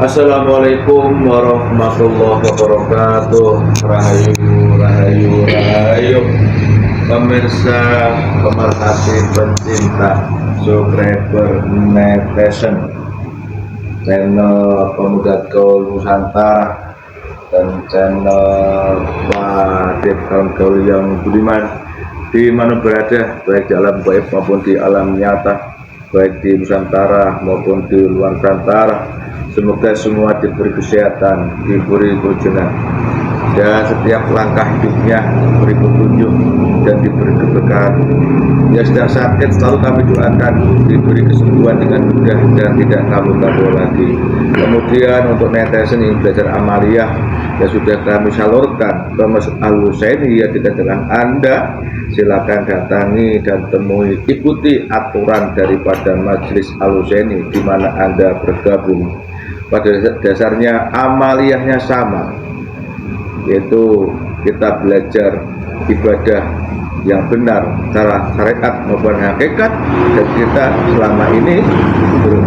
Assalamualaikum warahmatullahi wabarakatuh. Rahayu pemirsa, pemerhati, pencinta, subscriber netizen channel Pemuda Gaul Nusantara dan channel Wadid Kaum Gaul yang budiman di mana berada, baik di alam gaib maupun di alam nyata, baik di Nusantara maupun di luar Nusantara. Semoga semua diberi kesehatan, diberi kejujuran, dan setiap langkah hidupnya diberi petunjuk dan diberi keberkahan. Yang sedang sakit selalu kami doakan diberi kesembuhan dengan mudah dan tidak kabur-kabur lagi. Kemudian untuk netizen yang belajar amaliyah yang sudah kami salurkan ke Masjid Al-Husaini yang dekat dengan Anda, silakan datangi dan temui, ikuti aturan daripada Majelis Al-Husaini di mana Anda bergabung. Pada dasarnya amaliyahnya sama, yaitu kita belajar ibadah yang benar secara syariat maupun hakikat, dan kita selama ini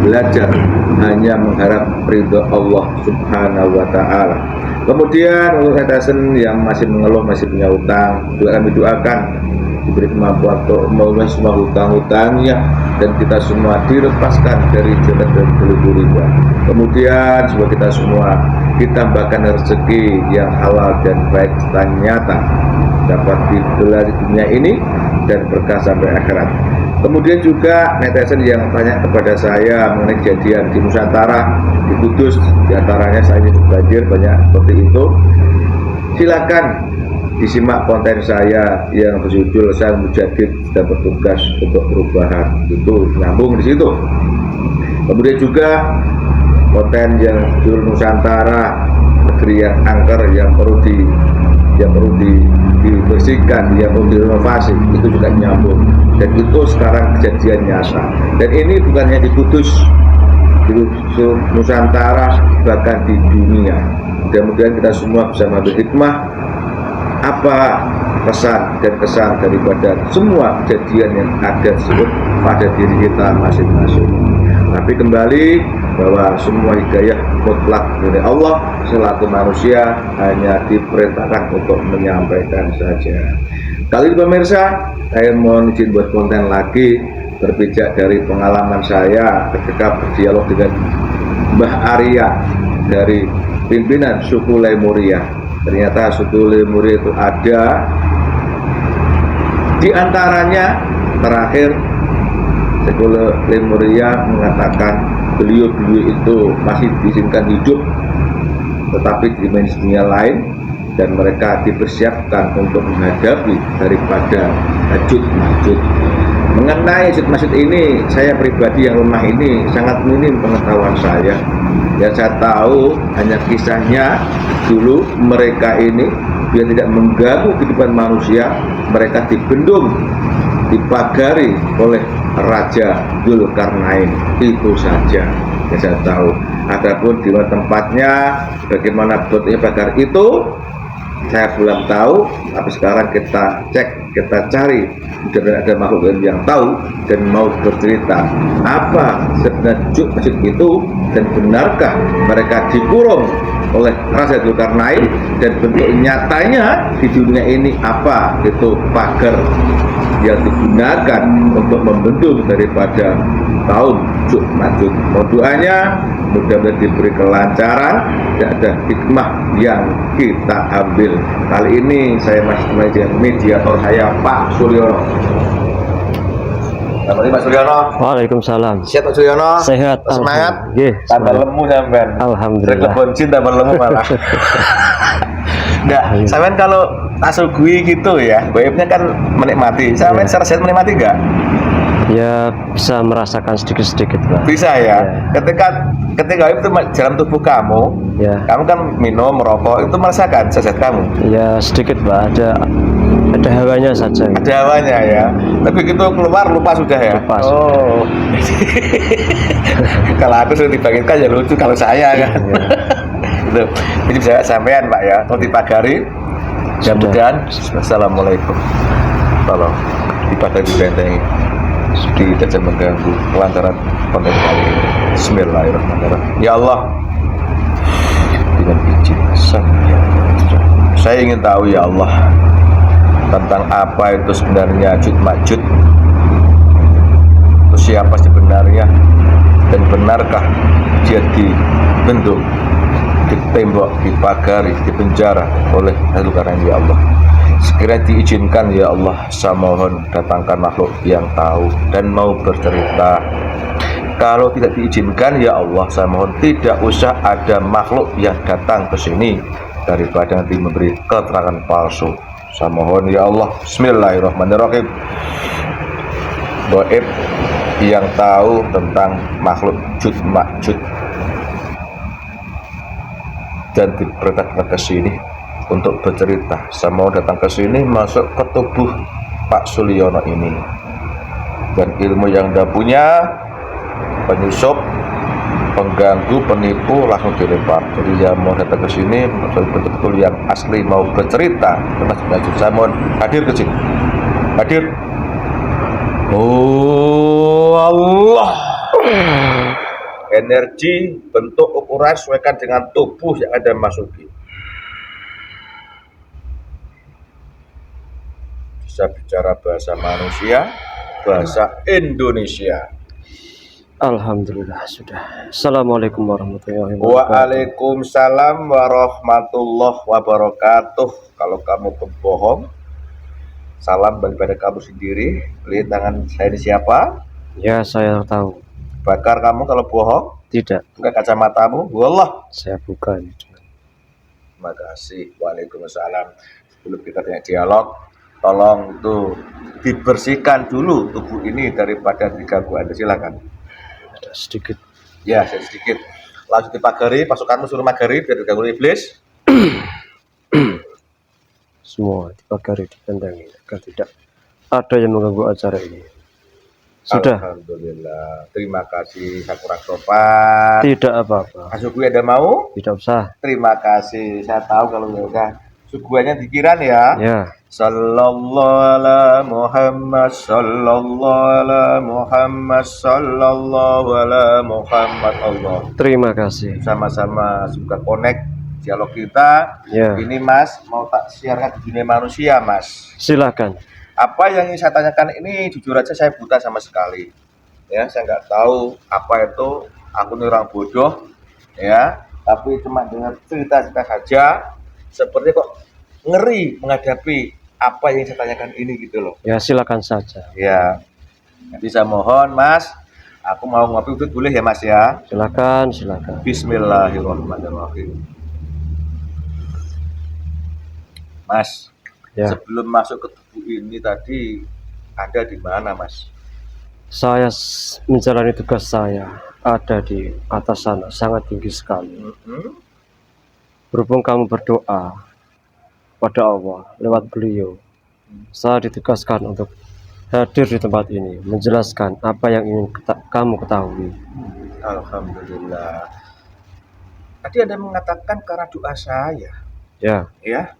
belajar hanya mengharap ridho Allah Subhanahu wa Ta'ala. Kemudian untuk netizen yang masih mengeluh, masih punya utang, juga kami doakan diberi kemampuan untuk melunasi semua hutang-hutangnya dan kita semua dilepaskan dari jerat dan belenggu riba. Kemudian semoga kita semua ditambahkan rezeki yang halal dan baik serta nyata, dapat digelar di dunia ini dan berkah sampai akhirat. Kemudian juga netizen yang tanya kepada saya mengenai kejadian di Nusantara, di Kudus, diantaranya saya ini banjir banyak seperti itu. Silakan disimak konten saya yang berjudul Saya Mujadid Sedang Bertugas untuk Perubahan, itu nyambung di situ. Kemudian juga konten yang berjudul Nusantara Negeri yang Angker, yang perlu dibersihkan, yang perlu direnovasi, itu juga nyambung, dan itu sekarang kejadian nyata. Dan ini bukan hanya di Kudus, di Nusantara, bahkan di dunia. Mudah-mudahan kita semua bisa mengambil hikmah apa pesan dan kesan daripada semua kejadian yang ada tersebut pada diri kita masing-masing. Tapi kembali bahwa semua hidayah mutlak dari Allah, selaku manusia hanya diperintahkan untuk menyampaikan saja. Kali ini pemirsa, saya mohon izin buat konten lagi, berpijak dari pengalaman saya ketika berdialog dengan Mbah Arya dari pimpinan suku Lemuria. Ternyata suku Lemuria itu ada, di antaranya terakhir suku Lemuria mengatakan beliau itu masih diizinkan hidup, tetapi di dimensi dunia lain, dan mereka dipersiapkan untuk menghadapi daripada Ya'juj-Ma'juj. Mengenai Ya'juj-Ma'juj ini, saya pribadi yang lemah ini sangat minim pengetahuan saya. Yang saya tahu hanya kisahnya, dulu mereka ini biar tidak mengganggu kehidupan manusia, mereka dibendung, dipagari oleh Raja Dzulkarnain, itu saja yang saya tahu. Adapun di mana tempatnya, bagaimana bentuknya pagar itu, saya belum tahu. Tapi sekarang kita cek, kita cari, mudah-mudahan ada makhluk yang tahu dan mau bercerita apa sebenarnya Ya'juj-Ma'juj itu, dan benarkah mereka dikurung oleh Raja Dzulkarnain, dan bentuk nyatanya di dunia ini apa itu pagar yang digunakan untuk membendung daripada kaum Ya'juj-Ma'juj. Doanya mudah-mudahan diberi kelancaran dan ada hikmah yang kita ambil. Kali ini saya masih mediator saya, Pak Suryono. Selamat pagi Pak Suryono. Waalaikumsalam. Sehat Pak Suryono? Sehat. Semangat? Tambah lemu sampean. Alhamdulillah. Kebon jin tambah lemu malah. Enggak, sampean kalau tasugui gitu ya, gaibnya kan menikmati. Sampean secara sehat menikmati enggak? Ya bisa merasakan sedikit-sedikit lah. Bisa ya. Ketika gaib itu dalam tubuh kamu, Ya. kamu kan minum, merokok, itu merasakan sehat kamu. Ya sedikit lah, ada hawanya saja. Gitu. Ada hawanya ya. Tapi gitu keluar lupa sudah ya. Lupa. Oh. Kalau aku sudah dibangkitkan ya lucu kalau saya kan. Gitu. Jadi bisa sampean Pak ya, mau dipagari. Mudah-mudahan. Assalamualaikum. Tolong ibadah dibentengi, tidak mengganggu kelancaran konten kali ini. Bismillahirrahmanirrahim. Ya Allah, Saya ingin tahu ya Allah tentang apa itu sebenarnya Ya'juj Ma'juj. Itu siapa sebenarnya, dan benarkah dia dibentuk, ditembok, dipagari, dipenjara oleh makhluk karang ya Allah. Sekiranya diizinkan ya Allah, saya mohon datangkan makhluk yang tahu dan mau bercerita. Kalau tidak diizinkan ya Allah, saya mohon tidak usah ada makhluk yang datang ke sini daripada nanti memberi keterangan palsu. Saya mohon ya Allah. Bismillahirrahmanirrahim. Gaib yang tahu tentang makhluk Ya'juj Ma'juj dan diperintahkan ke sini untuk bercerita. Saya mau datang ke sini, masuk ke tubuh Pak Suliono ini, dan ilmu yang dia punya, penyusup, pengganggu, penipu langsung dilempar. Jadi dia mau datang ke sini betul-betul yang asli mau bercerita tentang Ya'juj. Saya mohon hadir ke sini. Hadir. Oh Allah. Energi, bentuk, ukuran sesuaikan dengan tubuh yang ada masuki. Bisa bicara bahasa manusia, bahasa Indonesia. Alhamdulillah sudah. Assalamualaikum warahmatullahi wabarakatuh. Waalaikumsalam warahmatullahi wabarakatuh. Kalau kamu pembohong, salam daripada kamu sendiri. Lihat tangan saya ini siapa? Ya, saya tahu. Bakar kamu kalau bohong? Tidak. Buka kacamatamu. Wallah. Saya bukan. Terima kasih. Waalaikumsalam. Sebelum kita tanya dialog, tolong itu dibersihkan dulu tubuh ini daripada diganggu Anda. Silakan. Ada sedikit. Ya, sedikit. Langsung dipagari, pasukanmu suruh magari biar diganggu iblis. Semua dipagari, dikandangi agar tidak ada yang mengganggu acara ini. Sudah. Alhamdulillah. Terima kasih. Saya kurang sopan. Tidak apa-apa. Suguh ada mau? Tidak usah. Terima kasih. Saya tahu kalau udah suguhannya dikiran ya. Ya. Sallallahu ala Muhammad, sallallahu ala Muhammad, sallallahu ala Muhammad. Allah. Terima kasih. Sama-sama suka connect dialog kita. Ya. Ini Mas mau tak siarkan di dunia manusia, Mas. Silakan. Apa yang ingin saya tanyakan ini jujur aja saya buta sama sekali. Ya, saya nggak tahu apa itu. Aku ini orang bodoh, ya. Tapi cuma dengar cerita-cerita saja. Seperti kok ngeri menghadapi apa yang saya tanyakan ini gitu loh. Ya, silakan saja. Ya. Jadi saya mohon Mas, aku mau ngopi udut boleh ya Mas ya? Silakan, silakan. Bismillahirrahmanirrahim. Mas, Ya. sebelum masuk ke tubuh ini tadi Anda di mana Mas? Saya menjalani tugas saya ada di atas sana, sangat tinggi sekali. Berhubung kamu berdoa pada Allah lewat beliau, saya ditugaskan untuk hadir di tempat ini, menjelaskan apa yang ingin kamu ketahui. Alhamdulillah. Tadi Anda mengatakan karena doa saya. Ya. Ya.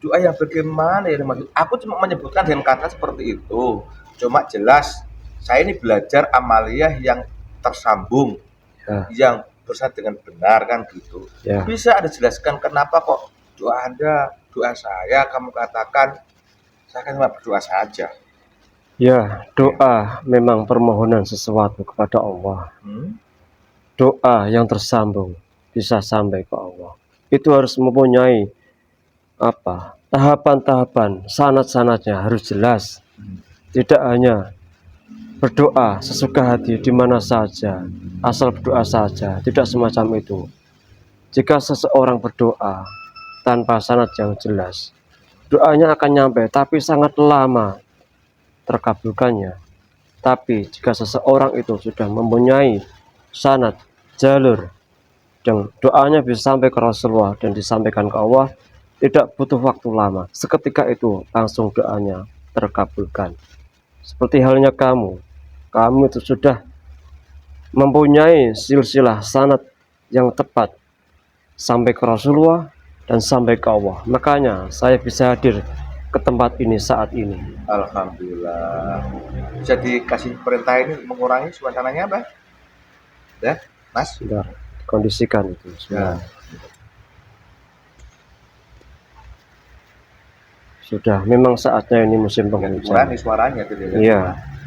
Doa yang bagaimana ya maksud? Aku cuma menyebutkan dengan kata seperti itu. Cuma jelas saya ini belajar amaliyah yang tersambung, yang bersatu dengan benar kan gitu. Ya. Bisa Anda jelaskan kenapa kok doa Anda, doa saya kamu katakan saya kan cuma berdoa saja. Ya, doa memang permohonan sesuatu kepada Allah. Doa yang tersambung bisa sampai ke Allah. Itu harus mempunyai tahapan-tahapan, sanad-sanadnya harus jelas. Tidak hanya berdoa sesuka hati di mana saja, asal berdoa saja, tidak semacam itu. Jika seseorang berdoa tanpa sanad yang jelas, doanya akan nyampe tapi sangat lama terkabulkannya. Tapi jika seseorang itu sudah mempunyai sanad, jalur, dan doanya bisa sampai ke Rasulullah dan disampaikan ke Allah, tidak butuh waktu lama. Seketika itu langsung doanya terkabulkan. Seperti halnya kamu itu sudah mempunyai silsilah sanad yang tepat sampai ke Rasulullah dan sampai ke Allah. Makanya saya bisa hadir ke tempat ini saat ini. Alhamdulillah. Bisa dikasih perintah ini mengurangi suasananya, Mbak? Ya, Mas? Sudah kondisikan itu semua. Ya. sudah memang saatnya ini musim Kurangi penghujan. suaranya gitu ya. Iya,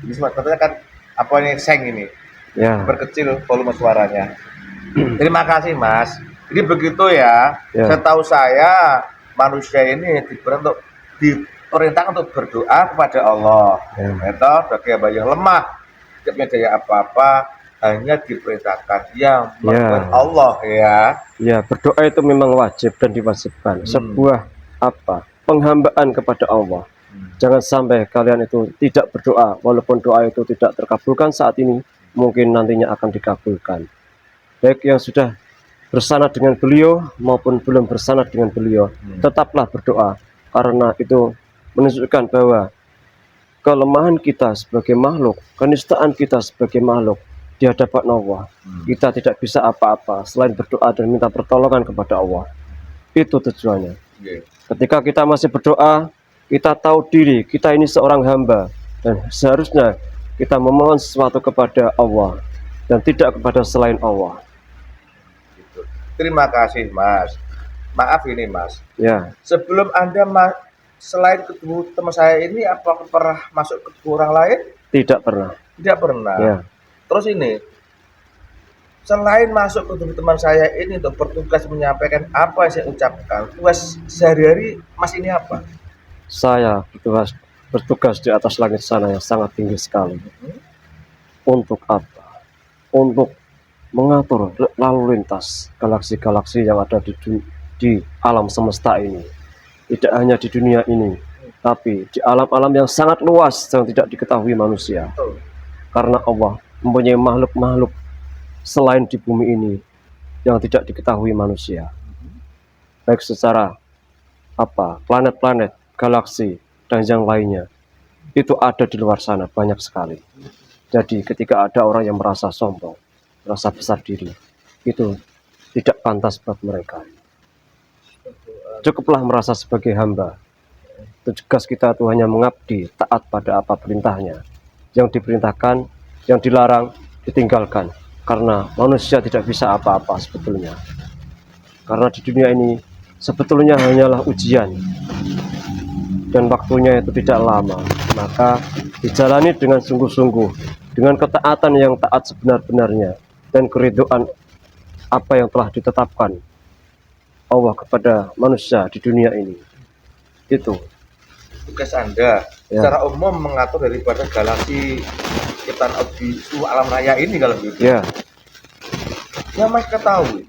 Ini katanya kan apa ini seng ini ya, berkecil volume suaranya. Terima kasih Mas. Jadi begitu ya. ya, Setahu saya manusia ini diperintahkan untuk berdoa kepada Allah. ya, Itu bagi hamba yang lemah, tidak punya daya apa-apa, hanya diperintahkan yang melakukan Allah ya. ya. Berdoa itu memang wajib dan diwajibkan. Sebuah apa? Penghambaan kepada Allah. Jangan sampai kalian itu tidak berdoa, walaupun doa itu tidak terkabulkan saat ini, mungkin nantinya akan dikabulkan. Baik yang sudah bersanad dengan beliau maupun belum bersanad dengan beliau, tetaplah berdoa, karena itu menunjukkan bahwa kelemahan kita sebagai makhluk, kenistaan kita sebagai makhluk di hadapan Allah, kita tidak bisa apa-apa selain berdoa dan minta pertolongan kepada Allah. Itu tujuannya. Ketika kita masih berdoa, kita tahu diri kita ini seorang hamba, dan seharusnya kita memohon sesuatu kepada Allah dan tidak kepada selain Allah. Terima kasih Mas. Maaf ini Mas. Ya, Sebelum Anda selain ketemu teman saya ini, apakah pernah masuk ke orang lain? tidak pernah. Tidak pernah. Ya, Terus ini, selain masuk ke tubuh teman saya ini untuk bertugas menyampaikan apa yang saya ucapkan, tugas sehari-hari Mas ini apa? saya bertugas di atas langit sana yang sangat tinggi sekali. Untuk apa? Untuk mengatur lalu lintas galaksi-galaksi yang ada di alam semesta ini. Tidak hanya di dunia ini, tapi di alam-alam yang sangat luas yang tidak diketahui manusia. Karena Allah mempunyai makhluk-makhluk selain di bumi ini yang tidak diketahui manusia. Baik secara planet-planet, galaksi, dan yang lainnya. Itu ada di luar sana banyak sekali. Jadi ketika ada orang yang merasa sombong, merasa besar diri, itu tidak pantas buat mereka. Cukuplah merasa sebagai hamba. Tugas kita itu hanya mengabdi, taat pada apa perintahnya. Yang diperintahkan, yang dilarang, ditinggalkan. Karena manusia tidak bisa apa-apa sebetulnya. Karena di dunia ini sebetulnya hanyalah ujian. Dan waktunya itu tidak lama. Maka dijalani dengan sungguh-sungguh, dengan ketaatan yang taat sebenar-benarnya, dan keridhaan apa yang telah ditetapkan Allah kepada manusia di dunia ini. Itu Tugas Anda secara umum mengatur daripada galaksi kita di seluruh alam raya ini kalau begitu. ya, Ya Mas ketahui,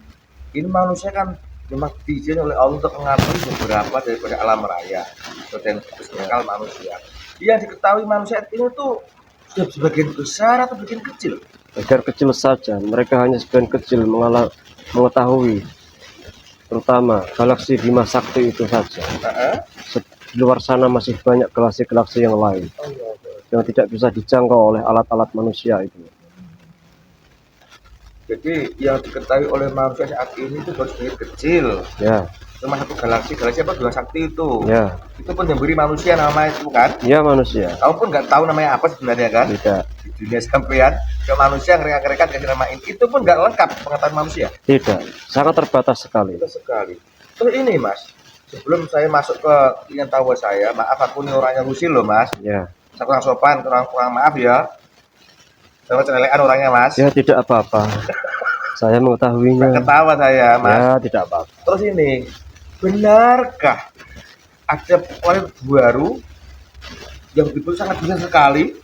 ini manusia kan memang diizinkan oleh Allah untuk mengatur beberapa daripada alam raya dan akal manusia. Yang diketahui manusia ini tuh sudah sebagian besar atau sebagian kecil? agar kecil saja. Mereka hanya sebagian kecil mengetahui, terutama galaksi Bima Sakti itu saja. Di luar sana masih banyak galaksi-galaksi yang lain yang tidak bisa dijangkau oleh alat-alat manusia itu. Jadi yang diketahui oleh manusia saat ini itu baru sebagian kecil. Ya, Cuma satu galaksi apa Bima Sakti itu. ya, Itu pun yang beri manusia nama itu kan. ya manusia. Kamu pun nggak tahu namanya apa sebenarnya kan. Tidak, Di dunia sampean ke manusia ngereka-ngereka kasih nama itu pun nggak lengkap pengetahuan manusia. tidak, sangat terbatas sekali. Itu sekali. Terus ini Mas, sebelum saya masuk ke ingin tahu saya, maaf aku ini orangnya rusil loh Mas. Ya, Saya kurang sopan, kurang maaf ya. Saya cenelekan orangnya Mas. ya tidak apa-apa. Saya mengetahuinya. Ketawa saya Mas. Ya, tidak apa-apa. Terus ini, benarkah ada planet baru yang betul sangat besar sekali?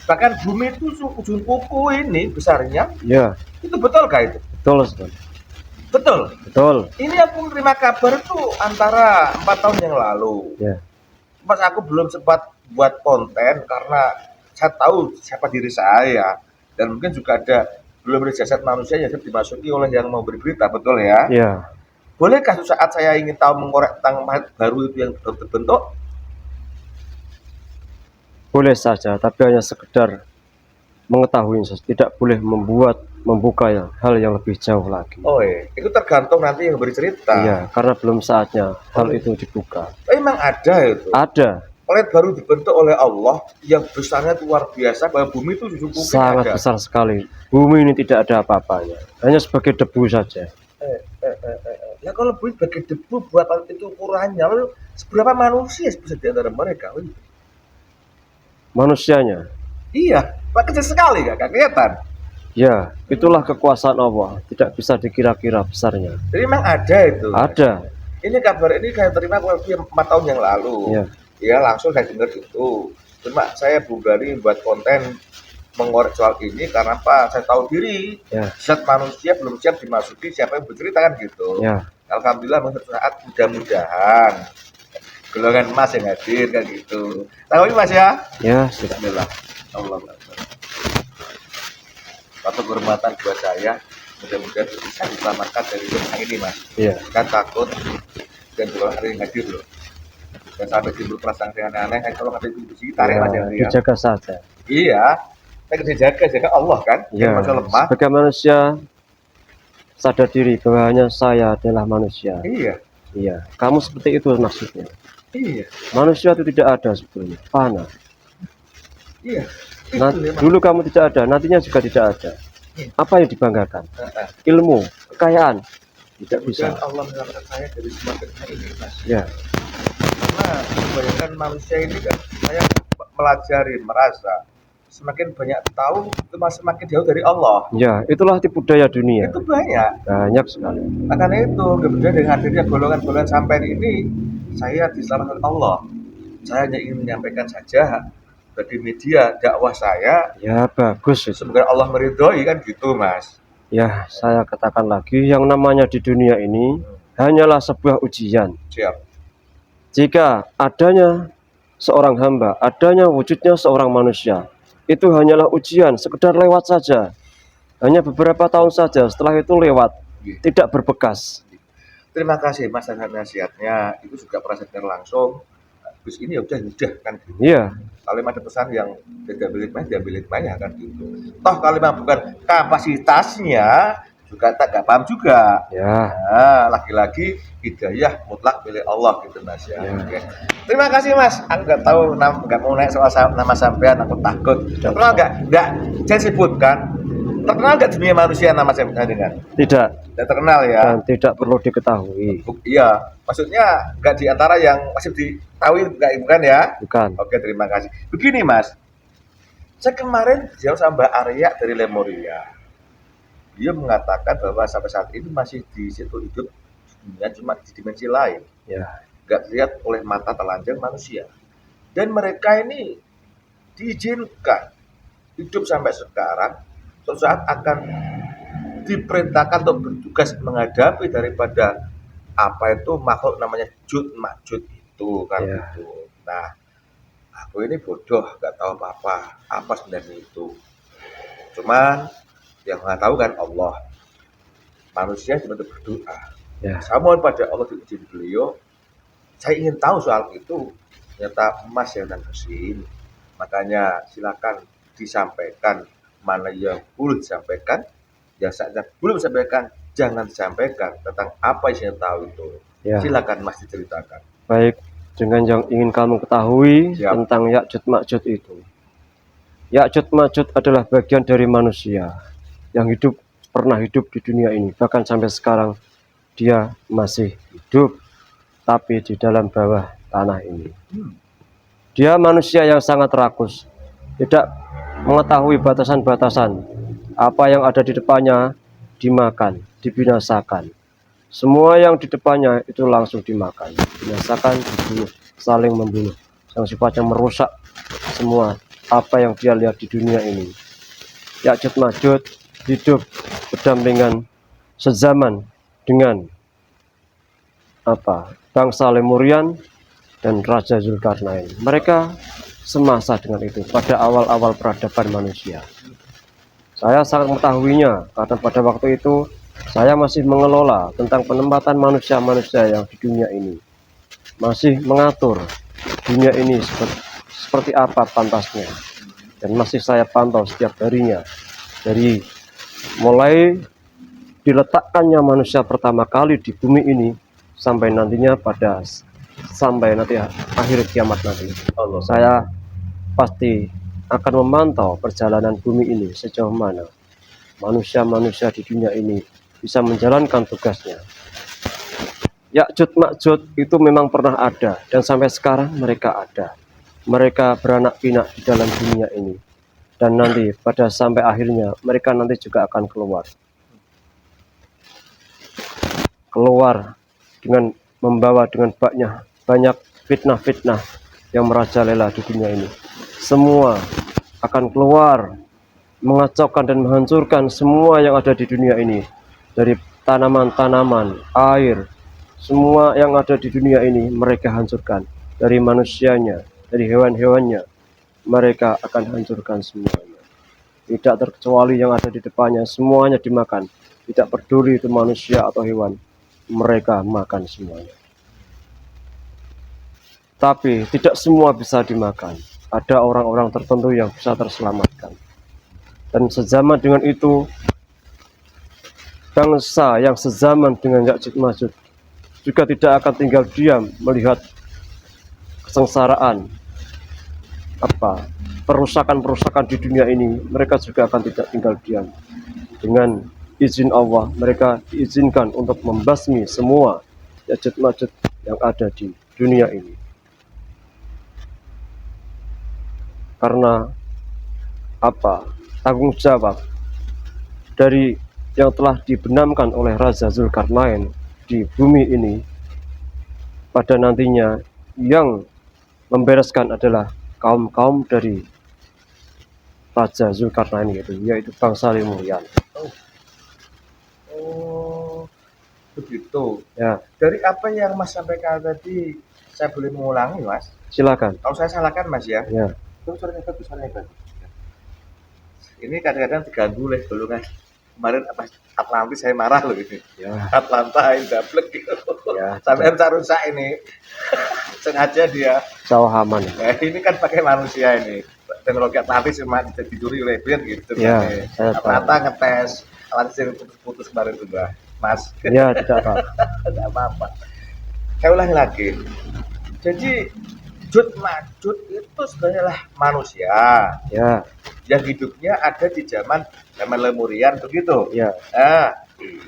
Bahkan bumi itu ujung kuku ini besarnya, Ya, itu betulkah itu? betul sekali. Betul. Betul. Ini aku menerima kabar itu antara 4 tahun yang lalu. Ya, Mas aku belum sempat buat konten karena saya tahu siapa diri saya dan mungkin juga belum ada jasad manusia yang dimasuki oleh yang mau berberita, betul ya? ya. Bolehkah suatu saat saya ingin tahu mengorek tentang makhluk baru itu yang baru terbentuk? Boleh saja, tapi hanya sekedar mengetahui saja. Tidak boleh membuka hal yang lebih jauh lagi. Oh itu tergantung nanti yang bercerita. Iya, karena belum saatnya hal itu dibuka. Memang ada itu. Ada, Planet baru dibentuk oleh Allah yang besarnya itu luar biasa, bahwa bumi itu cukup sangat besar sekali. Bumi ini tidak ada apa-apanya, hanya sebagai debu saja. Ya kalau bumi sebagai debu, buat itu ukurannya, lalu seberapa manusia bisa di antara mereka? Manusianya. Iya, Pak, kecil sekali gak kelihatan. Ya, itulah kekuasaan Allah, tidak bisa dikira-kira besarnya. Jadi memang ada itu. Ada. Ini kabar ini saya terima kurang lebih 4 tahun yang lalu. Ya. Ya langsung saya dengar itu. Cuma saya berani buat konten mengorek soal ini karena apa? Saya tahu diri. Ya. Zat manusia belum siap dimasuki, siapa yang bercerita kan gitu. Ya. Alhamdulillah saat mudah-mudahan golongan emas yang hadir kan gitu. Tahu ini Mas ya? Ya, sudah. Bismillah. Allah Akbar. Satu kehormatan buat saya, mudah-mudahan bisa diselamatkan dari yang ini Mas. Iya. Kan takut dan kalau hari yang hadir loh. Dan sampai timbul perasaan yang aneh-aneh, kan kalau ada itu sih tarik Mas ya. Dijaga saja. Iya, saya jaga Allah kan. Ya, lemah. sebagai manusia sadar diri bahwa hanya saya adalah manusia. Iya. Iya, kamu seperti itu maksudnya. Iya. Manusia itu tidak ada sebetulnya, fana. Iya. Nah, dulu kamu tidak ada, nantinya juga tidak ada. Apa yang dibanggakan? Ilmu, kekayaan, tidak bisa. Allah menyelamatkan saya dari semua fitnah ini, Mas. Ya. Karena kebanyakan manusia ini kan saya melajari, merasa semakin banyak tahu itu semakin jauh dari Allah. Ya, itulah tipu daya dunia. Itu banyak sekali. Makanya itu kemudian dengan hadirnya golongan-golongan sampai ini, saya diselamatkan Allah. Saya hanya ingin menyampaikan saja bagi media dakwah saya. Ya bagus itu. Semoga Allah meridhoi kan gitu Mas. Ya saya katakan lagi, yang namanya di dunia ini hanyalah sebuah ujian. Siap. Jika adanya seorang hamba, adanya wujudnya seorang manusia, itu hanyalah ujian, sekedar lewat saja. Hanya beberapa tahun saja, setelah itu lewat, tidak berbekas. Terima kasih Mas atas nasihatnya, itu juga pernah saya dengar langsung. Terus ini ya udah kan gitu. Iya. Kalau ada pesan yang diambil hikmahnya kan gitu. Toh kalau memang bukan kapasitasnya juga gak paham juga. Ya. Nah, lagi-lagi hidayah mutlak milik Allah gitu Mas ya. Oke. Terima kasih Mas. Aku nggak tahu nggak mau naik soal nama sampean, aku takut. Terkenal nggak? Jangan sebutkan. Terkenal nggak dunia manusia nama saya dengan? Tidak. Tidak terkenal ya. Dan tidak perlu diketahui. Iya. Maksudnya nggak di antara yang masih diketahui bukan ya? Bukan. Oke, terima kasih. Begini Mas, saya kemarin jauh sama Mbak Arya dari Lemoria. Dia mengatakan bahwa sampai saat ini masih di situ hidup dunia cuma di dimensi lain. Ya. Nggak terlihat oleh mata telanjang manusia. Dan mereka ini diizinkan hidup sampai sekarang, suatu saat akan diperintahkan untuk bertugas menghadapi daripada apa itu makhluk namanya Jud Majud itu kan gitu. Nah, aku ini bodoh, nggak tahu apa sebenarnya itu. Cuman yang nggak tahu kan Allah. Manusia cuma berdoa. Ya. Saya mohon pada Allah diuji beliau. Saya ingin tahu soal itu. Ternyata emas yang dan kesini. Makanya silakan disampaikan mana yang perlu disampaikan, yang saya belum disampaikan jangan disampaikan tentang apa yang saya tahu itu. Ya. Silakan Mas diceritakan. Baik, dengan yang ingin kamu ketahui tentang Ya'juj Ma'juj itu. Ya'juj Ma'juj adalah bagian dari manusia yang pernah hidup di dunia ini. Bahkan sampai sekarang dia masih hidup, tapi di dalam bawah tanah ini. Dia manusia yang sangat rakus, tidak mengetahui batasan-batasan. Apa yang ada di depannya dimakan, dibinasakan. Semua yang di depannya itu langsung dimakan, binasakan, dibunuh, saling membunuh, yang sifatnya merusak semua apa yang dia lihat di dunia ini. Ya'juj Ma'juj hidup berdampingan sezaman dengan bangsa Lemurian dan Raja Zulkarnain. Mereka semasa dengan itu pada awal-awal peradaban manusia. Saya sangat mengetahuinya karena pada waktu itu saya masih mengelola tentang penempatan manusia-manusia yang di dunia ini. Masih mengatur dunia ini seperti apa pantasnya. Dan masih saya pantau setiap harinya. Dari mulai diletakkannya manusia pertama kali di bumi ini sampai nantinya sampai nanti akhir kiamat nanti. Saya pasti akan memantau perjalanan bumi ini sejauh mana manusia-manusia di dunia ini bisa menjalankan tugasnya. Ya'juj Ma'juj itu memang pernah ada dan sampai sekarang mereka ada. Mereka beranak pinak di dalam dunia ini. Dan nanti pada sampai akhirnya mereka nanti juga akan keluar. Keluar dengan membawa dengan banyak fitnah-fitnah yang merajalela di dunia ini. Semua akan keluar mengacaukan dan menghancurkan semua yang ada di dunia ini. Dari tanaman-tanaman, air, semua yang ada di dunia ini mereka hancurkan. Dari manusianya, dari hewan-hewannya, mereka akan hancurkan semuanya. Tidak terkecuali yang ada di depannya, semuanya dimakan. Tidak peduli itu manusia atau hewan, mereka makan semuanya. Tapi tidak semua bisa dimakan. Ada orang-orang tertentu yang bisa terselamatkan. Dan sezaman dengan itu, bangsa yang sezaman dengan Ya'juj Ma'juj juga tidak akan tinggal diam melihat kesengsaraan, perusakan-perusakan di dunia ini. Mereka juga akan tidak tinggal diam. Dengan izin Allah, mereka diizinkan untuk membasmi semua Ya'juj Ma'juj yang ada di dunia ini. Karena tanggung jawab dari yang telah dibenamkan oleh Raja Zulkarnain di bumi ini, pada nantinya yang membereskan adalah kaum-kaum dari Raja Zulkarnain yaitu bangsa Lemurian. Oh, begitu. Ya, Dari apa yang Mas sampaikan tadi, saya boleh mengulangi, Mas? silakan. Kalau saya salahkan, Mas ya. Ya, Suaranya bagus. Ini kadang-kadang diganggu oleh golongan. Kemarin pas Atlantis saya marah loh ini. ya, Atlanta Indablek gitu. ya. Sampai rusak ini. Sengaja dia. Sawahaman. Nah, ini kan pakai manusia ini. Teknologi Atlantis cuma dicuri oleh bin gitu. Ya, saya tahu. Atlanta ngetes Atlantis yang putus-putus kemarin juga, Mas. Ya, tidak apa. Tidak apa-apa. Saya ulangi lagi. Jadi Ya'juj Ma'juj itu sebenarnya manusia. Ya, yang hidupnya ada di zaman Lemurian begitu. ya. Nah,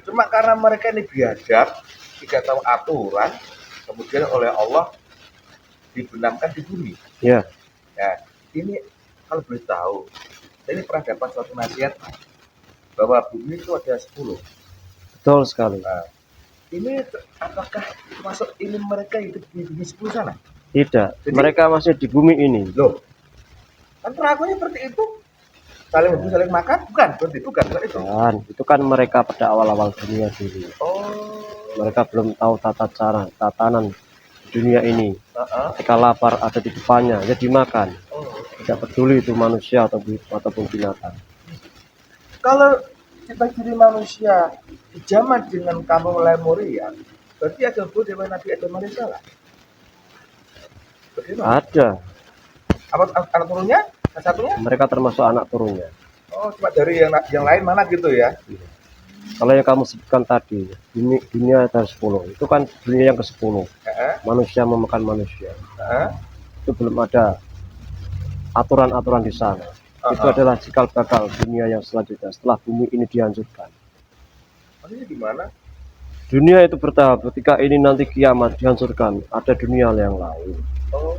cuma karena mereka ini biadab, tidak tahu aturan, kemudian oleh Allah dibenamkan di bumi. Ya, Nah, ini kalau boleh tahu, saya ini pernah dapat suatu nasihat bahwa bumi itu ada 10. betul sekali. Nah, ini apakah termasuk ini mereka hidup di bumi 10 sana? Tidak, Jadi- mereka masih di bumi ini. Loh, kan perakuannya seperti itu. Saling hidup, saling makan, bukan itu. Dan itu kan mereka pada awal-awal dunia dulu. Oh, Mereka belum tahu tatanan dunia ini. Ketika lapar ada di depannya, ya dimakan. oh. Tidak peduli itu manusia ataupun binatang. Kalau kita jadi manusia di zaman dengan kampung Lemurian, berarti ada dewa Nabi Adam alaihissalam. Bagaimana? Ada. Apa anak turunnya? Yang satunya? Mereka termasuk anak turunnya. Oh, cuma dari yang lain mana gitu ya? Kalau yang kamu sebutkan tadi, dunia ada 10. Itu kan dunia yang ke-10. Heeh, Manusia memakan manusia. heeh. Itu belum ada aturan-aturan di sana. Itu adalah cikal bakal dunia yang selanjutnya setelah bumi ini dihancurkan. Maksudnya gimana? Dunia itu bertahap. Ketika ini nanti kiamat dihancurkan, ada dunia yang lain. Oh,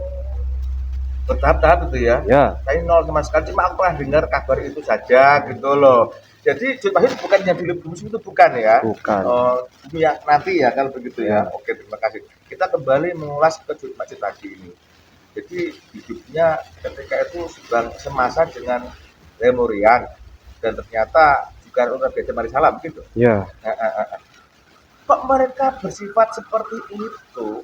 bertahap-tahap itu ya? Ya, Saya nol sama sekali, cuma aku pernah dengar kabar itu saja gitu loh. Jadi Ya'juj Ma'juj bukan yang di bumi itu bukan ya? bukan. Oh, ya nanti ya kalau begitu ya. Ya. Oke, terima kasih. Kita kembali mengulas ke Ya'juj Ma'juj tadi ini. Jadi hidupnya ketika itu semasa dengan Lemurian dan ternyata juga orang Adam alaihissalam gitu. Ya, Kok mereka bersifat seperti itu?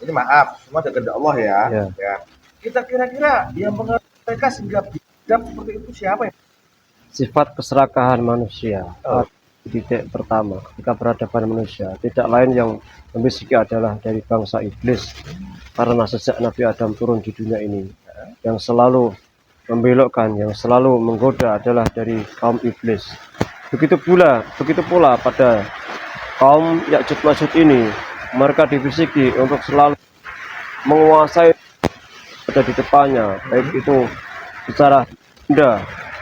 Ini maaf, semua dari kehendak Allah ya. Ya. Ya. Kita kira-kira yang mereka sehingga bidap seperti itu siapa ya? sifat keserakahan manusia. Oh. Titik pertama ketika peradaban manusia, tidak lain yang membisiki adalah dari bangsa iblis. Karena sejak Nabi Adam turun di dunia ini, yang selalu membelokkan, yang selalu menggoda adalah dari kaum iblis. Begitu pula pada kaum Ya'juj Ma'juj ini, mereka dibisiki untuk selalu menguasai ada di depannya, baik itu secara benda,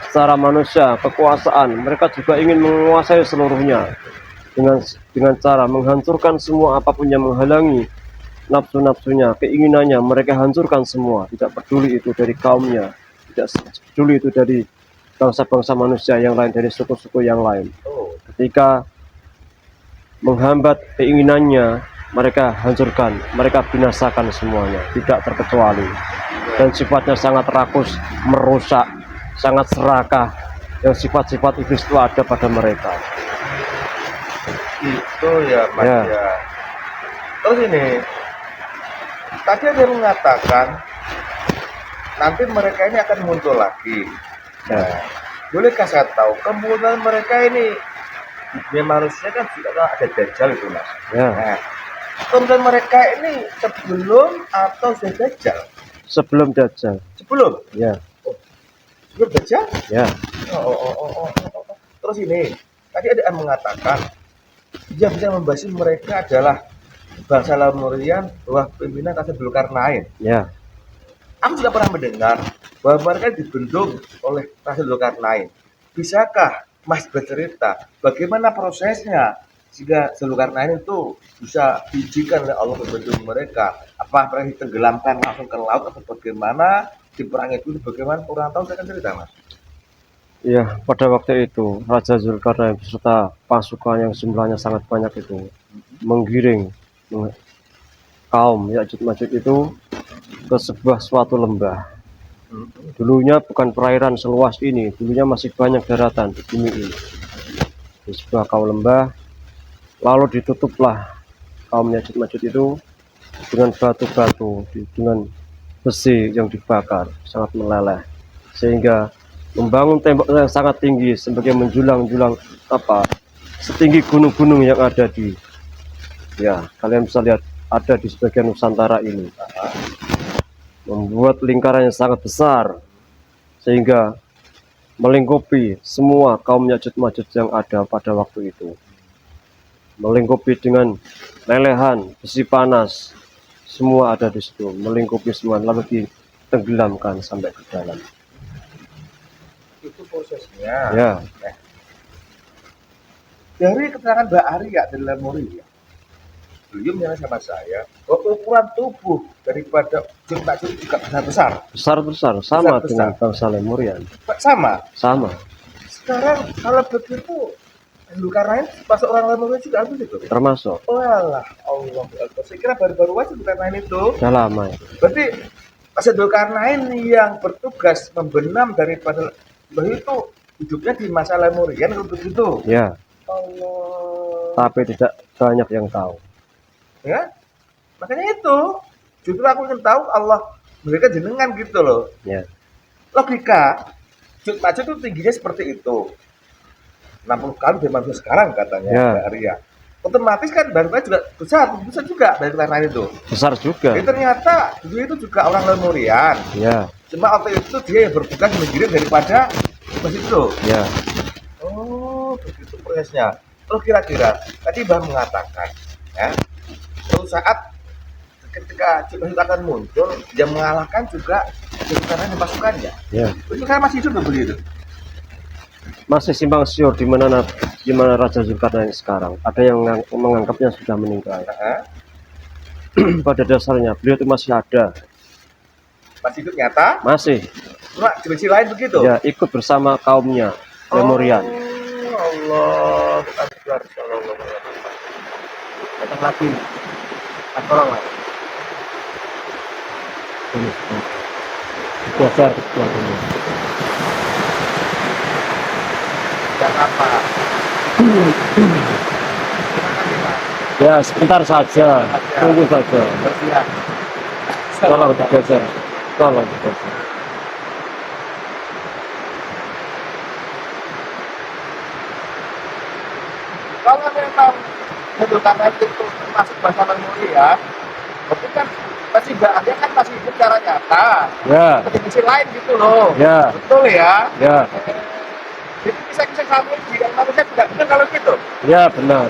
secara manusia, kekuasaan. Mereka juga ingin menguasai seluruhnya. dengan cara menghancurkan semua apapun yang menghalangi nafsu-nafsunya, keinginannya, mereka hancurkan semua. Tidak peduli itu dari kaumnya, tidak peduli itu dari bangsa-bangsa manusia yang lain, dari suku-suku yang lain. Ketika menghambat keinginannya, mereka hancurkan, mereka binasakan semuanya, tidak terkecuali. Dan sifatnya sangat rakus, merusak, sangat serakah, yang sifat-sifat iblis itu ada pada mereka. Itu ya Mas Ya. ya. Terus ini, tadi ada yang mengatakan nanti mereka ini akan muncul lagi. Ya. Bolehkah saya tahu kemunculan mereka ini dunia manusia kan juga ada Dajjal itu Mas. Ya. Nah, kemudian mereka ini sebelum atau sudah Dajjal? Sebelum Dajjal. Sebelum? Ya. Sebelum Dajjal? Ya. Oh. Terus ini, tadi ada yang mengatakan yang bisa membahas mereka adalah bangsa Lemurian bahwa pimpinan Raja Dzulkarnain. Ya. Aku juga pernah mendengar bahwa mereka dibendung oleh Raja Dzulkarnain. Bisakah Mas bercerita bagaimana prosesnya sehingga Dzulkarnain itu bisa diizinkan oleh Allah membendung mereka? Apa mereka ditenggelamkan langsung ke laut atau bagaimana? Di perang itu bagaimana? Kurang tahu, saya akan cerita Mas. Ya, pada waktu itu Raja Dzulkarnain beserta pasukan yang jumlahnya sangat banyak itu menggiring kaum Ya'juj Ma'juj itu ke sebuah suatu lembah. Dulunya bukan perairan seluas ini, dulunya masih banyak daratan di bumi ini. Di sebuah kaum lembah, lalu ditutuplah kaum Ya'juj Ma'juj itu dengan batu-batu, dengan besi yang dibakar sangat meleleh, sehingga membangun tembok yang sangat tinggi sebagai menjulang-julang setinggi gunung-gunung yang ada di, ya kalian bisa lihat, ada di sebagian Nusantara ini, membuat lingkaran yang sangat besar sehingga melingkupi semua kaum Ya'juj Ma'juj yang ada pada waktu itu, melingkupi dengan lelehan besi panas, semua ada di situ, melingkupi semua, lalu ditenggelamkan sampai ke dalam. Itu prosesnya. Ya. Dari keterangan Mbak Arya dari Lemuria, beliau menyatakan sama saya bahwa ukuran tubuh daripada Ya'juj Ma'juj juga besar. Besar, sama Besar. dengan bangsa Lemurian. Sama. Sekarang kalau begitu Dzulkarnain masuk orang Lemuria juga begitu. termasuk. Oh alah, Allah Akbar. Saya kira baru-baru aja Dzulkarnain itu. Sudah lama ya. Berarti Raja Dzulkarnain yang bertugas membenam daripada itu hidupnya di masa Lemurian begitu. Ya. Allah. Tapi tidak banyak yang tahu. Ya, makanya itu justru aku ingin tahu Allah mereka jenengan gitu loh. Ya. Logika Ya'juj Ma'juj itu tingginya seperti itu 60 kali dari manusia sekarang katanya Ya. Mbak Arya. Otomatis kan barangnya juga besar juga dari lain itu. Besar juga. Jadi ternyata dia itu juga orang Lemurian. Ya. Cuma waktu itu dia yang bertugas menggiring daripada bus itu. Ya. Oh, begitu prosesnya. Terus kira-kira tadi Mbak mengatakan, ya, suatu saat ketika Ya'juj akan muncul, yang mengalahkan juga karena pasukannya. Ya. Itu kan masih hidup begitu. Masih simpang siur di mana Raja Dzulkarnain sekarang. Ada yang menganggapnya sudah meninggal. Pada dasarnya beliau itu masih ada. Masih hidup nyata? Masih. Cuma dimensi lain begitu. Ya, ikut bersama kaumnya Lemurian. Oh, Allah Akbar. Datang lagi. Ada orang lain. Biasa keluarganya. Dan apa? Ya, sebentar saja. Tunggu saja. Bersiap. Tolong digeser. Tolong digeser. Kalau memang Dzulkarnain itu termasuk bahasa Lemuria, berarti kan masih ada kan masih hidup secara nyata. Ya. Dimensi lain gitu loh. Ya. Betul ya. Ya. Jadi kisah-kisah kami di manusia tidak benar kalau gitu. Ya, benar.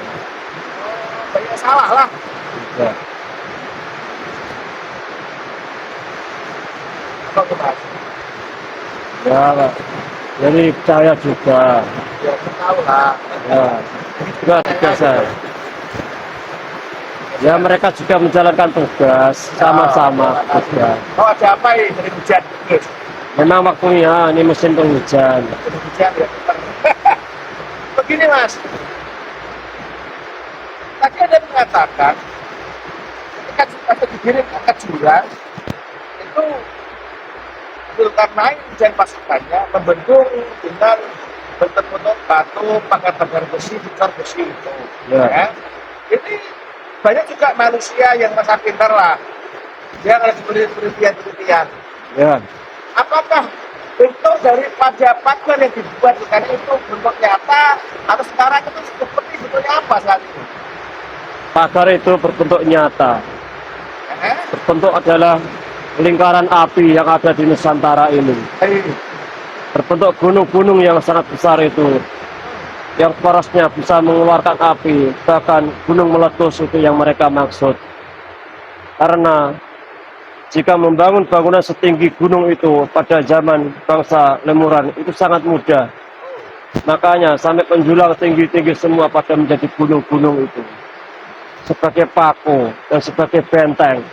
Banyak salah lah. Ya. Apa tuh Mas? Ya, Jadi saya juga, Ya, tahu lah. ya, juga tugas saya. Ya mereka juga menjalankan tugas sama-sama tugas. Oh, ada apa ini dari hujan? Terus, Memang waktunya ini musim penghujan. dari hujan ya. Begini Mas, tadi ada mengatakan ketika kita dikirim ke jurang itu Zulkarnain hujan pasukannya membendung dengan bentuk-bentuk batu, pagar-pagar besi, dicor besi itu. Ya. Ya. Ini banyak juga manusia yang masa pintar lah. Dia harus penelitian-penelitian. Ya, Apakah bentuk daripada pagar yang dibuat karena itu bentuk nyata atau sekarang itu seperti bentuknya apa saat ini? pagar itu berbentuk nyata. Eh? Berbentuk adalah lingkaran api yang ada di Nusantara ini. Berbentuk gunung-gunung yang sangat besar itu. Yang porosnya bisa mengeluarkan api, bahkan gunung meletus itu yang mereka maksud. Karena jika membangun bangunan setinggi gunung itu pada zaman bangsa Lemuran itu sangat mudah. Makanya sampai menjulang tinggi-tinggi semua pada menjadi gunung-gunung itu. Sebagai paku dan sebagai benteng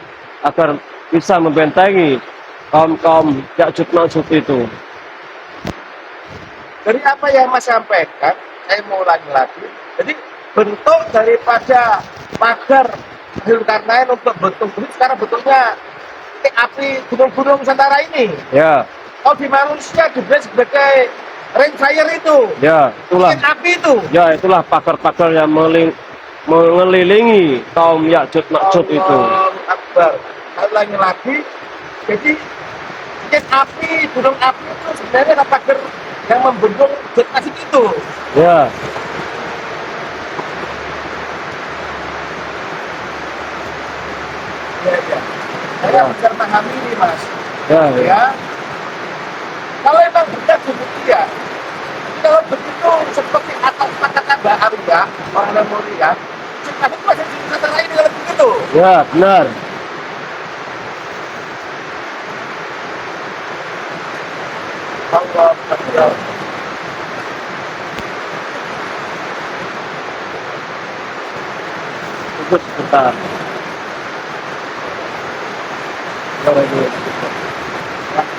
agar bisa membentengi kaum-kaum Ya'juj Ma'juj itu. Dari apa yang Mas sampaikan, saya mau ulangi lagi. Jadi bentuk daripada pagar Zulkarnain untuk bentuk ini sekarang bentuknya titik api gunung-gunung Nusantara ini. Ya, Oh, di manusia juga sebagai ring fire itu. ya, itulah. Titik api itu. Ya, itulah pagar-pagar yang mengelilingi kaum Ya'juj Ma'juj itu. Allahu Akbar. Saya ulangi lagi. Jadi titik api, gunung api itu sebenarnya adalah pagar yang membendung Zulkarnain itu. Ya, Ya, ya. Saya bisa memahami ini, Mas. ya, ya. Ya. Kalau memang benar demikian, kalau begitu seperti atas kata Mbak Arya, orang Lemuria, Zulkarnain itu masih di Nusantara ini kalau begitu. Ya, benar. Allah Akbar. Tunggu sebentar. Ya, ini.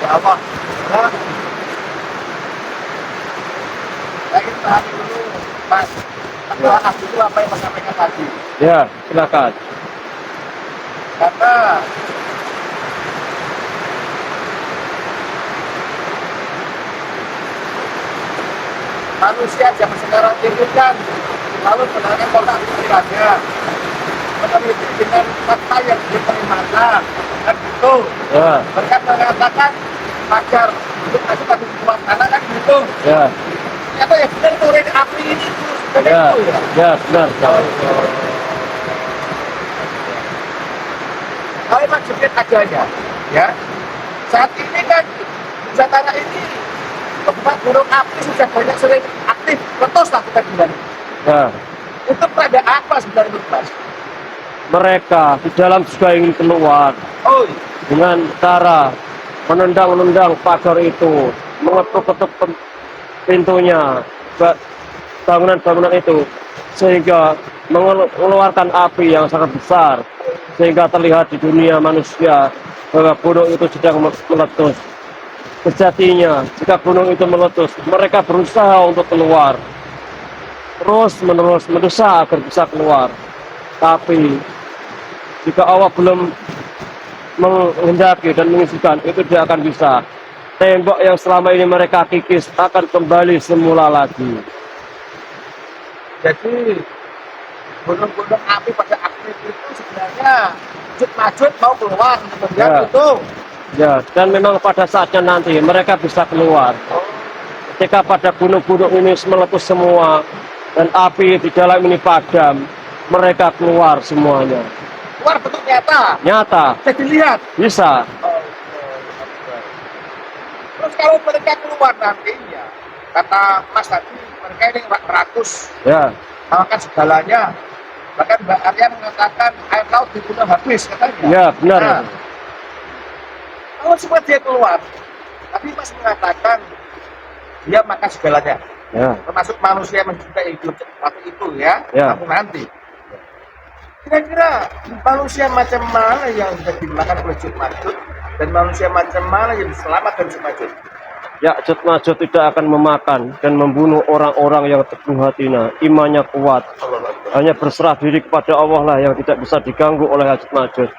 Ya Allah. Ya. Saya ingin pahami dulu, Mas. Apakah itu apa yang Mas sampaikan tadi? Ya, silakan. Karena manusia zaman sekarang ini kan lalu sebenarnya kota pikirannya meneliti dengan fakta yang diterima kan gitu. Ya, Mereka mengatakan pagar untuk masuk ke luar sana kan gitu. ya, Ternyata ya benar tuh ring api ini tuh sebenarnya ya, itu ya. ya, benar. Kalau memang sedikit adanya, ya. Saat ini kan Nusantara ini tempat gunung api sudah banyak sering aktif, letus lah kita bilang. Ya. Itu pada apa sebenarnya Mas? Mereka di dalam juga ingin keluar Oh, iya. dengan cara menendang-nendang pagar itu, mengetuk-ketuk pintunya, bangunan-bangunan itu, sehingga mengeluarkan api yang sangat besar, sehingga terlihat di dunia manusia bahwa gunung itu sedang meletus. Sejatinya, jika gunung itu meletus, mereka berusaha untuk keluar, terus-menerus mendesak agar bisa keluar. Tapi jika Allah belum menghendaki dan mengizinkan, itu tidak akan bisa. Tembok yang selama ini mereka kikis akan kembali semula lagi. Jadi gunung-gunung api pada aktif itu sebenarnya Ya'juj mau keluar, kemudian Ya. itu. Ya, dan memang pada saatnya nanti mereka bisa keluar. Ketika pada gunung-gunung ini meletus semua dan api di dalam ini padam, mereka keluar semuanya. Keluar bentuk nyata, Nyata, bisa dilihat. bisa. Terus kalau mereka keluar nantinya, kata Mas tadi, mereka ini ratus, Ya, makan segalanya. Bahkan Mbak Arya mengatakan air laut dibunuh habis katanya. ya benar. Nah, kalau semua dia keluar, tapi Mas mengatakan dia makan segalanya, Ya. termasuk manusia yang juga hidup waktu itu ya, Ya. aku nanti. Kira-kira manusia macam mana yang bisa dimakan oleh Jud Majud dan manusia macam mana yang selamat dari Jud Majud? Ya'juj Ma'juj tidak akan memakan dan membunuh orang-orang yang teguh hatinya, imannya kuat, hanya berserah diri kepada Allah lah yang tidak bisa diganggu oleh Ya'juj Ma'juj.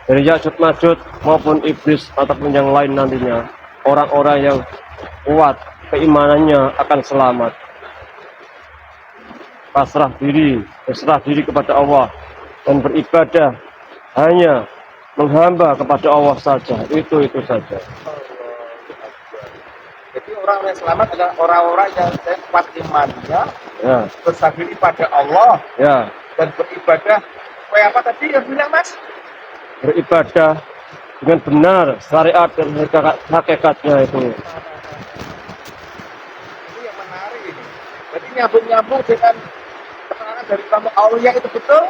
Dari Ya'juj Ma'juj maupun iblis ataupun yang lain nantinya, orang-orang yang kuat keimanannya akan selamat. Pasrah diri, berserah diri kepada Allah dan beribadah hanya menghamba kepada Allah saja, itu saja. Jadi orang yang selamat adalah orang-orang yang kuat imannya, Ya, berserah diri pada Allah ya, dan beribadah. Kayak apa tadi yang bilang Mas? beribadah dengan benar syariat dan hakikatnya itu. Ini yang menarik ini. Jadi nyambung-nyambung dengan keterangan dari kamu Aulia itu betul?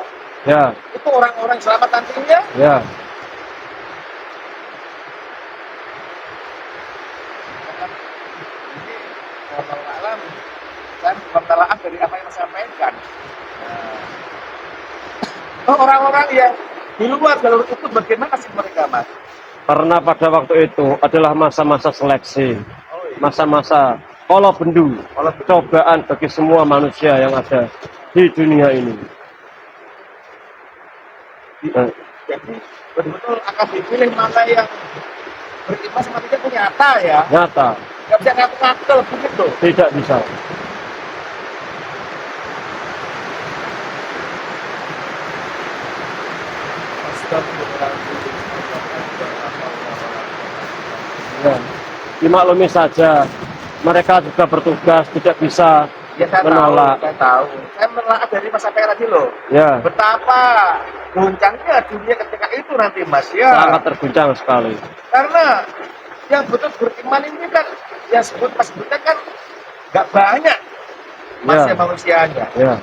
Ya, Itu orang-orang selamat nantinya? ya, Ini wallahu alam dan pembelaan dari apa yang saya sampaikan. Orang-orang yang di luar jalur itu bagaimana sih mereka, Mas? karena pada waktu itu adalah masa-masa seleksi, Oh iya. masa-masa kala bendu, cobaan bagi semua manusia yang ada di dunia ini. Jadi betul-betul akan dipilih mana yang beriman sama tidak punya nyata ya. Nyata, Nggak bisa ngaku-ngaku begitu. tidak bisa. Ya, dimaklumi saja, mereka juga bertugas, tidak bisa Ya saya menolak. tahu, saya tahu. Saya menelaah dari Mas sampai tadi loh. Ya, Betapa goncangnya dunia ketika itu nanti Mas ya. sangat terguncang sekali. Karena yang betul beriman ini kan yang sebut Mas sebutkan kan nggak banyak manusianya. Ya,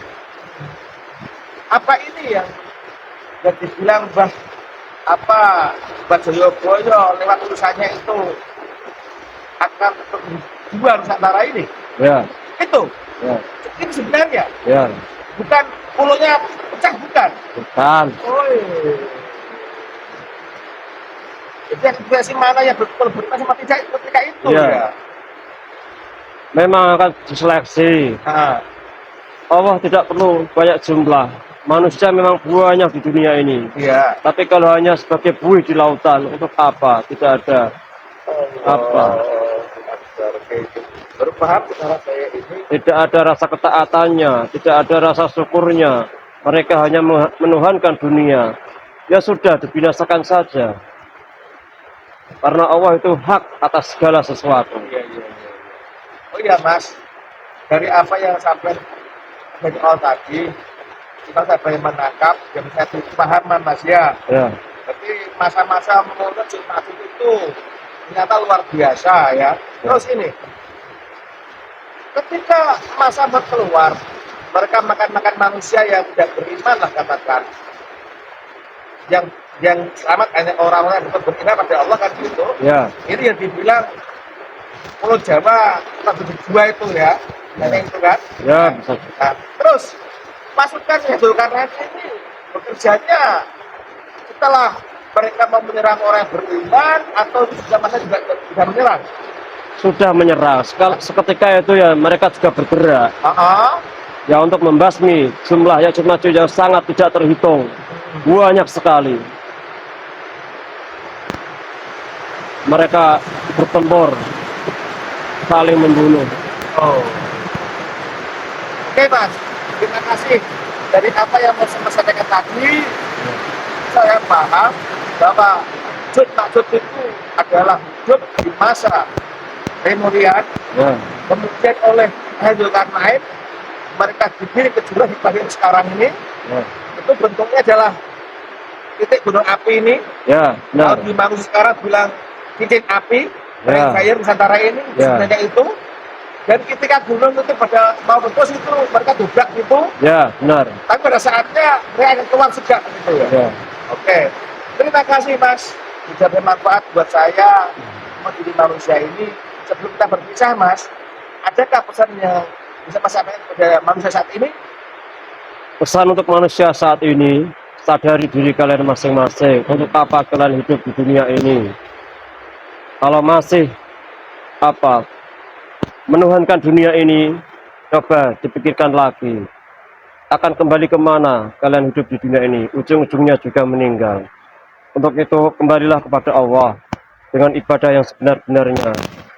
Apa ini yang dibilang Mbah Joyoboyo lewat tulisannya itu akan dua Nusantara ini? ya, Itu ya, ini sebenarnya ya, bukan pulaunya pecah, bukan. bukan. Oh iya. Jadi ekspresi mana yang betul beriman sama tidak ketika itu Iya. ya. Memang akan diseleksi. Nah, Allah tidak perlu banyak jumlah. Manusia memang banyak di dunia ini. iya. Tapi kalau hanya sebagai buih di lautan, untuk apa? Tidak ada. Apa? Baru paham sekarang saya ini. Tidak ada rasa ketaatannya, tidak ada rasa syukurnya. Mereka hanya menuhankan dunia. Ya sudah, dibinasakan saja. Karena Allah itu hak atas segala sesuatu. Iya. Oh iya Mas, dari apa yang sampai dari awal tadi, kita sampai menangkap yang saya pahaman Mas ya. Ya, Jadi masa-masa menurut Jumat itu ternyata luar biasa ya. Terus ini, ketika masa berkeluar, mereka makan manusia yang tidak beriman lah katakan. Yang selamat hanya orang-orang yang beriman pada Allah kan gitu. ya, Ini yang dibilang Pulau Jawa dua itu ya, itu kan. ya, bisa. Nah, terus pasukan Zulkarnain ini bekerjanya setelah mereka mau menyerang orang yang beriman atau sudah masa juga menyerang? Sudah menyerang. Seketika itu ya mereka juga bergerak. Ya untuk membasmi jumlah Ya'juj Ma'juj yang sangat tidak terhitung. Banyak sekali. Mereka bertempur, saling membunuh. Oh. Oke Mas, terima kasih. Dari apa yang mau saya sampaikan tadi, saya paham bahwa Ya'juj Ma'juj itu adalah hidup di masa Lemurian, Ya, kemudian oleh Zulkarnain mereka digiring ke jurang di bagian sekarang ini. ya, Itu bentuknya adalah titik gunung api ini. ya, Kalau benar. di Maluku sekarang bilang cincin api, Ya. Fire Nusantara ini Ya. sebenarnya itu. Dan ketika gunung itu pada mau meletus itu mereka dobrak gitu. Ya, benar. Tapi pada saatnya mereka akan keluar segak gitu ya. Ya, Oke, terima kasih Mas. Sudah bermanfaat buat saya menjadi manusia ini sebelum kita berpisah, Mas, adakah pesan yang bisa Mas sampaikan kepada manusia saat ini? Pesan untuk manusia saat ini, sadari diri kalian masing-masing. Untuk apa kalian hidup di dunia ini? Kalau masih menuhankan dunia ini, coba dipikirkan lagi. Akan kembali kemana kalian hidup di dunia ini? Ujung-ujungnya juga meninggal. Untuk itu, kembalilah kepada Allah dengan ibadah yang sebenar-benarnya.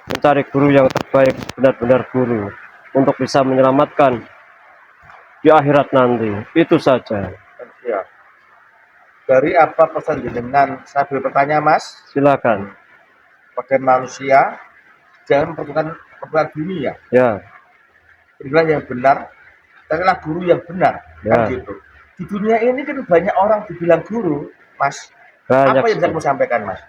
Mencari guru yang terbaik, benar-benar guru. Untuk bisa menyelamatkan di akhirat nanti. Itu saja. Ya. Dari apa pesan jenengan, saya boleh bertanya, Mas? Silakan. Pada manusia, jangan memperbuat dunia. Ya. Berilah yang benar, carilah guru yang benar. Ya. Kan gitu. Di dunia ini kan banyak orang dibilang guru, Mas. Banyak apa yang bisa sekali. kamu sampaikan, Mas?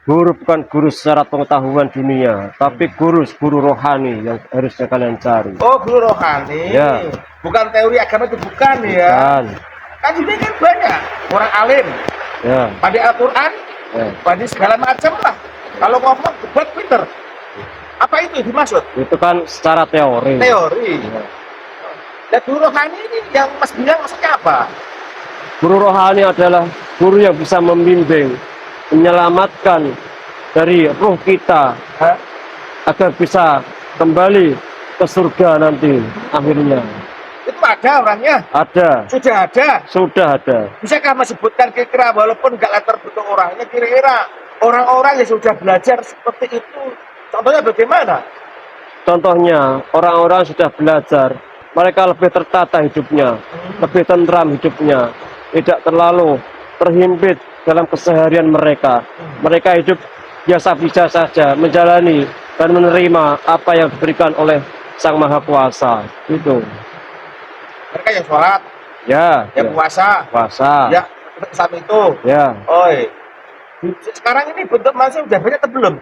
Guru bukan guru secara pengetahuan dunia, tapi guru rohani yang harusnya kalian cari. Oh, guru rohani. Ya. Bukan teori agama itu, bukan ya. Bukan. Kan juga kan banyak orang alim. Ya. Pada Al-Quran, Ya. pada segala macam lah. Kalau ngomong debat pinter. Apa itu dimaksud? Itu kan secara teori. Teori. Ya. Dan guru rohani ini yang Mas bilang maksudnya apa? Guru rohani adalah guru yang bisa membimbing, menyelamatkan dari ruh kita Hah? agar bisa kembali ke surga nanti akhirnya. Itu ada orangnya? Ada. Sudah ada? Sudah ada. Bisakah Mas sebutkan kira-kira walaupun nggak latar bentuk orangnya, kira-kira orang-orang yang sudah belajar seperti itu, contohnya bagaimana? Contohnya, orang-orang sudah belajar, mereka lebih tertata hidupnya, lebih tentram hidupnya, tidak terlalu terhimpit dalam keseharian mereka. Mereka hidup biasa-biasa saja, menjalani dan menerima apa yang diberikan oleh Sang Maha Kuasa. Itu. Mereka yang sholat, Ya, yang ya. puasa, ya saat itu. Ya, Oi. Sekarang ini bentuk manusia sudah banyak atau belum?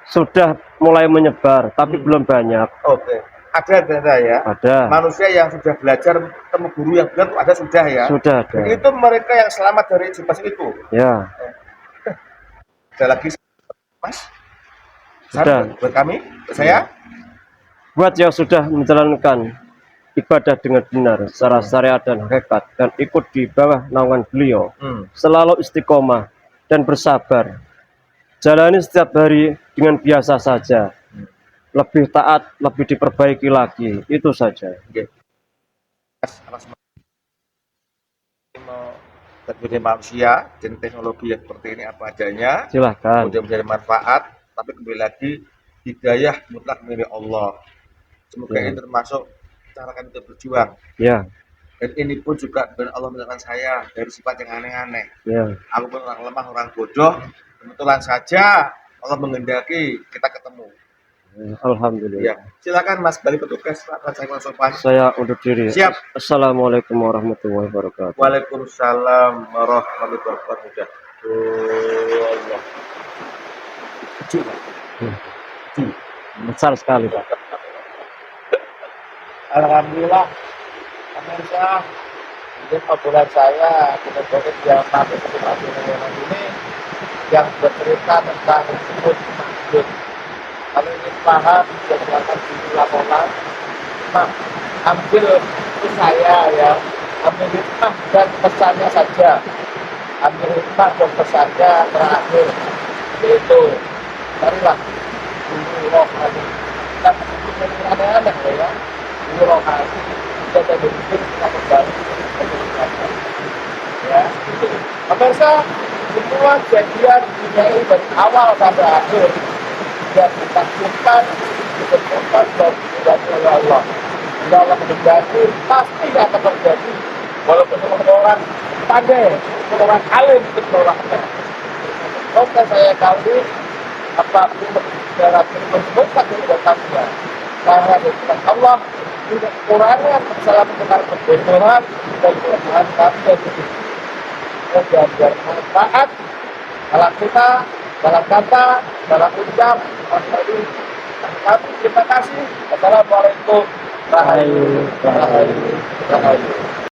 sudah mulai menyebar, tapi belum banyak. Oke. Ada ternyata ya. Ada. Manusia yang sudah belajar ketemu guru yang benar ada sudah ya. Sudah ada. Dan itu mereka yang selamat dari jebakan itu. Ya, Ada lagi, Mas? Sudah. Buat kami, buat saya. buat yang sudah menjalankan ibadah dengan benar secara syariat dan hakikat dan ikut di bawah naungan beliau, selalu istiqomah dan bersabar, jalani setiap hari dengan biasa saja, lebih taat, lebih diperbaiki lagi. Itu saja. Sebagai manusia dan teknologi yang seperti ini apa adanya, Silahkan. kemudian menjadi manfaat, tapi kembali lagi hidayah mutlak milik Allah. Semoga ini termasuk cara kami untuk berjuang. Ya, Dan ini pun juga benar Allah menyelamatkan saya dari sifat yang aneh-aneh. ya. Aku pun orang lemah, orang bodoh. Kebetulan saja Allah menghendaki kita ketemu. Alhamdulillah. Ya, silakan Mas dari petugas akan saya konsultasi. Saya undur diri. Siap. Assalamualaikum warahmatullahi wabarakatuh. Waalaikumsalam warahmatullahi wabarakatuh. Allah. Kecil, Pak. Kecil. Besar sekali, Pak. Alhamdulillah, pemirsa, ini obrolan saya dengan Bapak yang pakai kesempatan ini yang bercerita tentang hikmah makhluk. Kalau ingin paham, ya silakan di laporan. Nah, ambil itu saya ya, ambil hikmah dan pesannya saja. Ambil hikmah dan pesannya terakhir, yaitu carilah guru rohani. Kita mungkin aneh-aneh ya. Guru rohani kita jadi kita kembali ya itu pemirsa, semua kejadian dunia ini dari awal sampai akhir yang ditakdirkan ditentukan dan dikendaki oleh Allah. Bila Allah menghendaki pasti akan terjadi, walaupun orang pandai, orang alim bertolaknya. Oke, saya kali apapun dalam menyebutkan kebenarannya karena dengan Allah tidak kurangnya kesalahan benar kebodohan dan kelemahan kami dan dan bermanfaat dalam kita, dalam kata, dalam ucap. Terima kasih. Assalamualaikum warahmatullahi wabarakatuh.